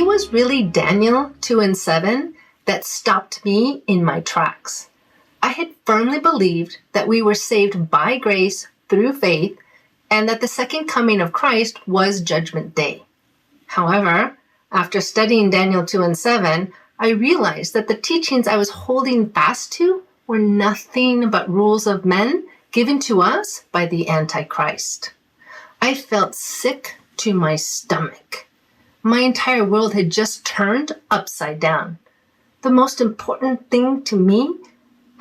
was really Daniel 2 and 7 that stopped me in my tracks. I had firmly believed that we were saved by grace through faith and that the second coming of Christ was Judgment Day. However, after studying Daniel 2 and 7, I realized that the teachings I was holding fast to were nothing but rules of men given to us by the Antichrist. I felt sick to my stomach. My entire world had just turned upside down. The most important thing to me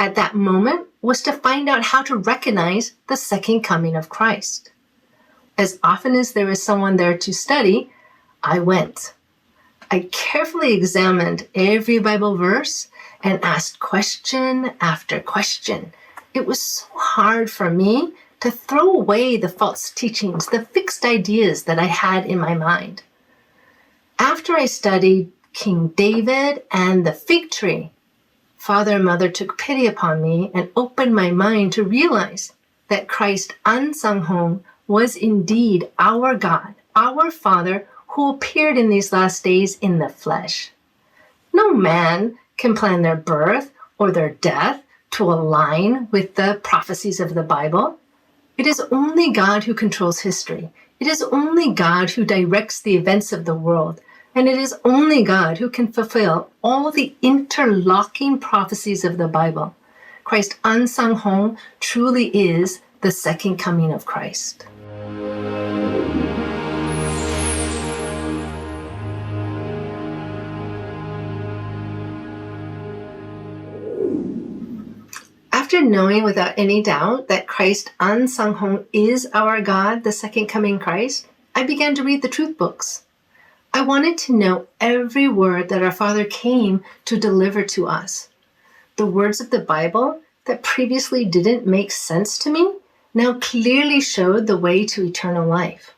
at that moment was to find out how to recognize the second coming of Christ. As often as there was someone there to study, I went. I carefully examined every Bible verse and asked question after question. It was so hard for me to throw away the false teachings, the fixed ideas that I had in my mind. After I studied King David and the fig tree, Father and Mother took pity upon me and opened my mind to realize that Christ unsung home was indeed our God, our Father, who appeared in these last days in the flesh. No man can plan their birth or their death to align with the prophecies of the Bible. It is only God who controls history. It is only God who directs the events of the world. And it is only God who can fulfill all the interlocking prophecies of the Bible. Christ unsung home truly is the second coming of Christ. After knowing without any doubt that Christ unsung home is our God, the second coming Christ, I began to read the truth books. I wanted to know every word that our Father came to deliver to us. The words of the Bible that previously didn't make sense to me now clearly showed the way to eternal life.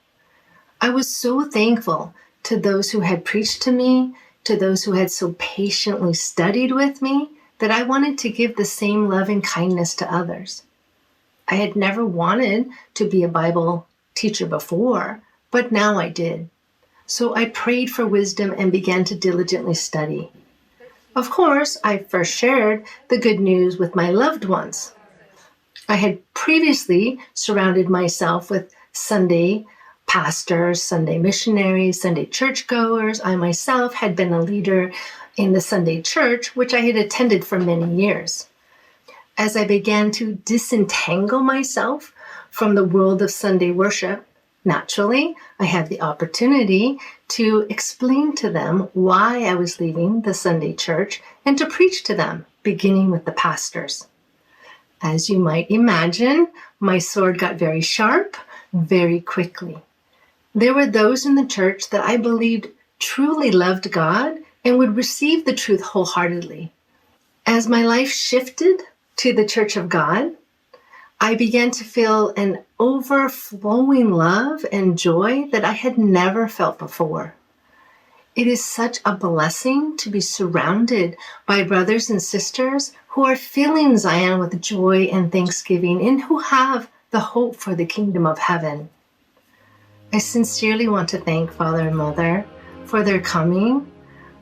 I was so thankful to those who had preached to me, to those who had so patiently studied with me, that I wanted to give the same love and kindness to others. I had never wanted to be a Bible teacher before, but now I did. So I prayed for wisdom and began to diligently study. Of course, I first shared the good news with my loved ones. I had previously surrounded myself with Sunday pastors, Sunday missionaries, Sunday churchgoers. I myself had been a leader in the Sunday church, which I had attended for many years. As I began to disentangle myself from the world of Sunday worship, naturally, I had the opportunity to explain to them why I was leaving the Sunday church and to preach to them, beginning with the pastors. As you might imagine, my sword got very sharp very quickly. There were those in the church that I believed truly loved God and would receive the truth wholeheartedly. As my life shifted to the Church of God, I began to feel an overflowing love and joy that I had never felt before. It is such a blessing to be surrounded by brothers and sisters who are filling Zion with joy and thanksgiving and who have the hope for the kingdom of heaven. I sincerely want to thank Father and Mother for their coming,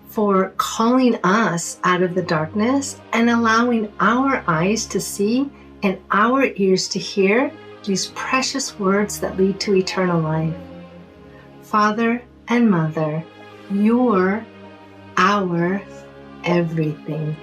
for calling us out of the darkness and allowing our eyes to see and our ears to hear these precious words that lead to eternal life. Father and Mother, you're our everything.